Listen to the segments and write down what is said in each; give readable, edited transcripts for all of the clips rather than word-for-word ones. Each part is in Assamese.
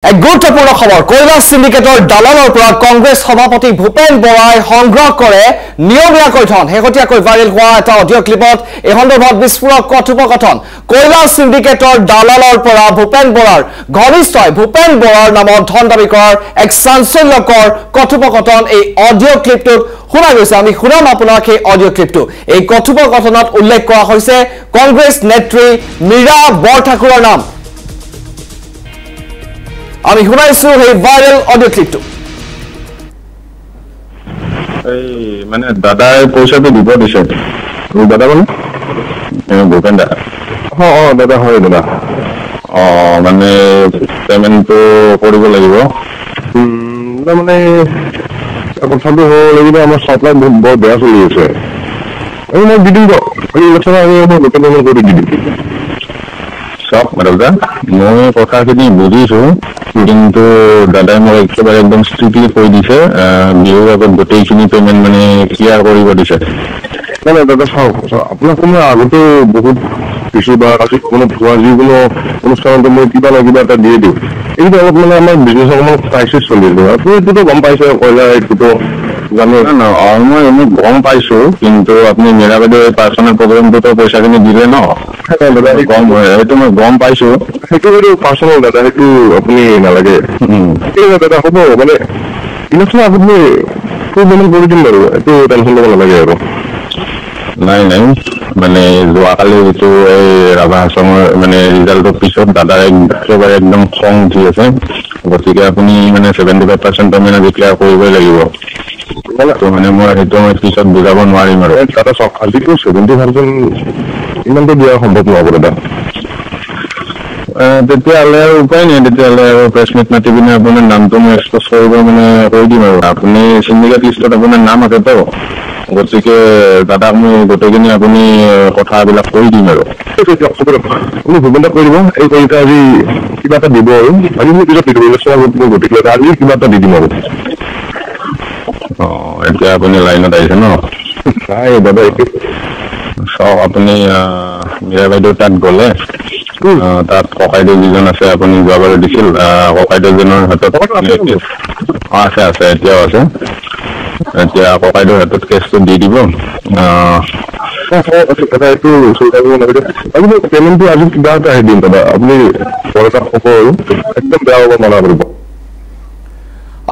এক গুৰুত্বপূৰ্ণ খবৰ কৈলাশ সিন্ডিকেটৰ দালালৰ পৰা কংগ্ৰেছ সভাপতি ভূপেন বৰাই সংগ্ৰহ কৰে নিয়মীয়াকৈ ধন শেহতীয়াকৈ ভাইৰেল হোৱা এটা অডিঅ' ক্লিপত এই সন্দৰ্ভত বিস্ফোৰক কথোপকথন কৈলাশ সিন্ডিকেটৰ দালালৰ পৰা ভূপেন বৰাৰ ঘনিষ্ঠই ভূপেন বৰাৰ নামত ধন দাবী কৰাৰ এক চাঞ্চল্যকৰ কথোপকথন এই অডিঅ' ক্লিপটোত শুনা গৈছে আমি শুনাম আপোনাক এই অডিঅ' ক্লিপটো এই কথোপকথনত উল্লেখ কৰা হৈছে কংগ্ৰেছ নেত্ৰী মীৰা বৰঠাকুৰৰ নাম আমি শুনাইছো এই ভাইৰেল অডিঅ' ক্লিপটো এই মানে দাদাই পইচাটো দিব দিছে দাদা মানে ভূপেন দা দাদা হয় দাদা মানে পেমেণ্টটো কৰিব লাগিব মানে কথাটো হ'ল আমাৰ চাপ্লাই বৰ বেয়া চলি আছে আৰু মই দি দিম ইলেকশ্যন আমি লোকেল কৰি দি দিম চাওক দাদা মই কথাখিনি বুজিছো কিন্তু দাদাই মোক একেবাৰে একদম ষ্ট্ৰিক্টলি কৈ দিছে বিহুৰ আগত গোটেইখিনি পেমেণ্ট মানে ক্লিয়াৰ কৰিব দিছে মানে দাদা চাওক আপোনাক মই আগতে বহুত কিছু বা কোনো ভুৱা যিকোনো অনুষ্ঠানতো মই কিবা না কিবা এটা দিয়ে দিওঁ এইটো অলপ মানে আমাৰ বিজনেছ অকণমান ক্ৰাইচিছ চলি আছে আপুনি এইটোতো গম পাইছে কয়লা এইটোতো জানো মই এনে গম পাইছো কিন্তু আপুনি মীৰা বাইদেউ পাৰ্চনেল প্ৰগ্ৰেমটোতো পইচাখিনি দিলে ন গম সেইটো মই গম পাইছো সেইটো বাৰু পাৰ্চনেল দাদা সেইটো আপুনি নালাগে দাদা হ'ব মানে ইলেকশ্যন আপুনি ফুল পেমেণ্ট কৰি দিম বাৰু এইটো টেনশ্যন ল'ব নালাগে আৰু নাই মানে যোৱাকালি যিটো এই ৰাভা হাছঙৰ মানে ৰিজাল্টৰ পিছত দাদাৰ একেবাৰে একদম খং উঠি আছে গতিকে আপুনি মানে 75% পেমেণ্ট ডিক্লেয়াৰ কৰিবই লাগিব মানে মই সেইটো মই পিছত বুজাব নোৱাৰিম আৰু দাদা চাওক আজিতো 70% ইমানটো দিয়া সম্ভৱ নহ'ব দাদা তেতিয়াহ'লে আৰু উপায় নাই তেতিয়াহ'লে আৰু প্ৰেছ মিট মাতি পিনে আপোনাৰ নামটো মই এক্সপ'জ কৰিব মানে কৰি দিম আৰু আপুনি চিণ্ডিকেট লিষ্টত আপোনাৰ নাম আছেতো গতিকে দাদাক মই গোটেইখিনি আপুনি কথাবিলাক কৰি দিম আৰু আপুনি ভূপেন দাক কৈ দিব এই কবিতা আজি কিবা এটা দিব আৰু আজি মই পিছত দি দিব গতিকে আজি কিবা এটা দি দিম আৰু এতিয়া আপুনি লাইনত আহিছে ন নাই দাদা চাওক আপুনি মীৰা বাইদেউ তাত গ'লে তাত ককাইদেউ যিজন আছে আপুনি যোৱাবাৰ দিছিল ককাইদেউজনৰ হাতত আছে এতিয়াও আছে এতিয়া ককাইদেউৰ হাতত কেছটো দি দিব পেমেণ্টটো আজি কিবা এটা আহি দিম দাদা আপুনি একদম বেয়া হ'ব মানা কৰিব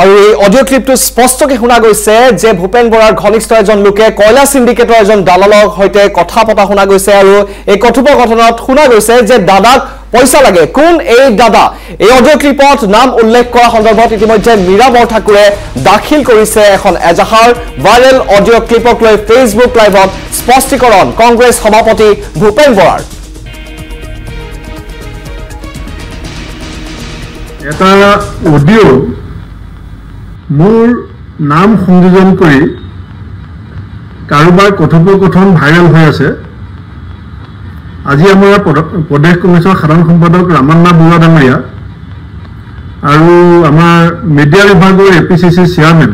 আৰু এই অডিঅ' ক্লিপটো স্পষ্টকৈ শুনা গৈছে যে ভূপেন বৰাৰ ঘনিষ্ঠ এজন লোকে কৈলাশ সিন্ডিকেটৰ এজন দালালৰ সৈতে কথা পতা শুনা গৈছে আৰু এই কথোপকথনত শুনা গৈছে যে দাদাক পইচা লাগে কোন এই দাদা এই অডিঅ' ক্লিপত নাম উল্লেখ কৰা সন্দৰ্ভত ইতিমধ্যে মীৰা বৰঠাকুৰে দাখিল কৰিছে এখন এজাহাৰ ভাইৰেল অডিঅ' ক্লিপক লৈ ফেচবুক লাইভত স্পষ্টীকৰণ কংগ্ৰেছ সভাপতি ভূপেন বৰাৰ এটা অডিঅ' মোৰ নাম সংযোজন কৰি কাৰোবাৰ কথোপকথন ভাইৰেল হৈ আছে আজি আমাৰ প্ৰদেশ কংগ্ৰেছৰ সাধাৰণ সম্পাদক ৰামান্না বৰুৱা ডাঙৰীয়া আৰু আমাৰ মিডিয়া বিভাগৰ APCC চেয়াৰমেন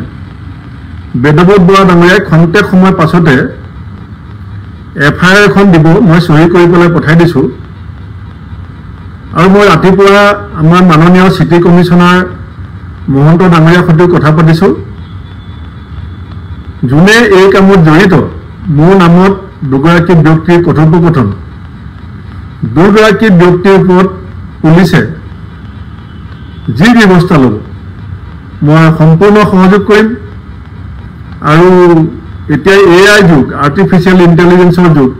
বেদৱত বৰুৱা ডাঙৰীয়াই খন্তেক সময় পাছতে FIR এখন দিব মই চহী কৰি পেলাই পঠাই দিছোঁ আৰু মই ৰাতিপুৱা আমাৰ মাননীয় চিটি কমিশ্যনাৰ মহন্ত ডাঙৰীয়াৰ সৈতে কথা পাতিছোঁ যোনে এই কামত জড়িত মোৰ নামত দুগৰাকী ব্যক্তিৰ কথোপকথন দুগৰাকী ব্যক্তিৰ ওপৰত পুলিচে যি ব্যৱস্থা ল'ব মই সম্পূৰ্ণ সহযোগ কৰিম আৰু এতিয়া AI যুগ আৰ্টিফিচিয়েল ইণ্টেলিজেন্সৰ যুগ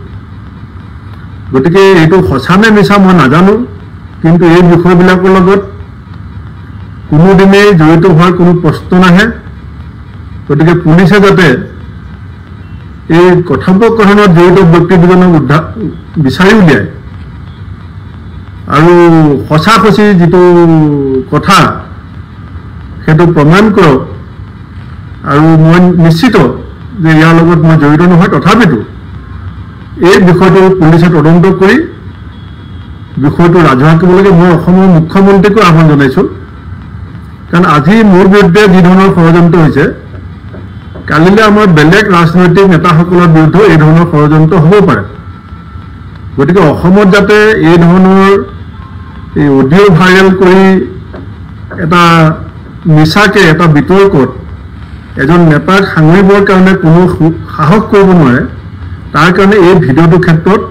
গতিকে এইটো সঁচা নে মিছা মই নাজানো কিন্তু এই বিষয়বিলাকৰ লগত কোনোদিনেই জড়িত হোৱাৰ কোনো প্ৰশ্ন নাহে গতিকে পুলিচে যাতে এই কথোপকথনত জড়িত ব্যক্তি দুজনক বিচাৰি উলিয়ায় আৰু সঁচি যিটো কথা সেইটো প্ৰমাণ কৰক আৰু মই নিশ্চিত যে ইয়াৰ লগত মই জড়িত নহয় তথাপিতো এই বিষয়টো পুলিচে তদন্ত কৰি বিষয়টো ৰাজহুৱা কৰিব লাগে মই অসমৰ মুখ্যমন্ত্ৰীকো আহ্বান জনাইছোঁ কাৰণ আজি মোৰ বিৰুদ্ধে যি ধৰণৰ ষড়যন্ত্ৰ হৈছে কালিলৈ আমাৰ বেলেগ ৰাজনৈতিক নেতাসকলৰ বিৰুদ্ধে এই ধৰণৰ ষড়যন্ত্ৰ হ'ব পাৰে গতিকে অসমত যাতে এই ধৰণৰ এই অডিঅ' ভাইৰেল কৰি এটা মিছাকে এটা বিতৰ্কত এজন নেতাক সাঙুৰিবৰ কাৰণে কোনো সাহস কৰিব নোৱাৰে তাৰ কাৰণে এই ভিডিঅ'টোৰ ক্ষেত্ৰত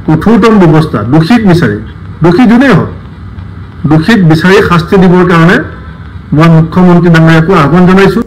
কঠোৰতম ব্যৱস্থা দোষীক বিচাৰি দোষী যোনেই হওক দোষীক বিচাৰি শাস্তি দিবৰ কাৰণে মই মুখ্যমন্ত্ৰী ডাঙৰীয়াকো আহ্বান জনাইছোঁ।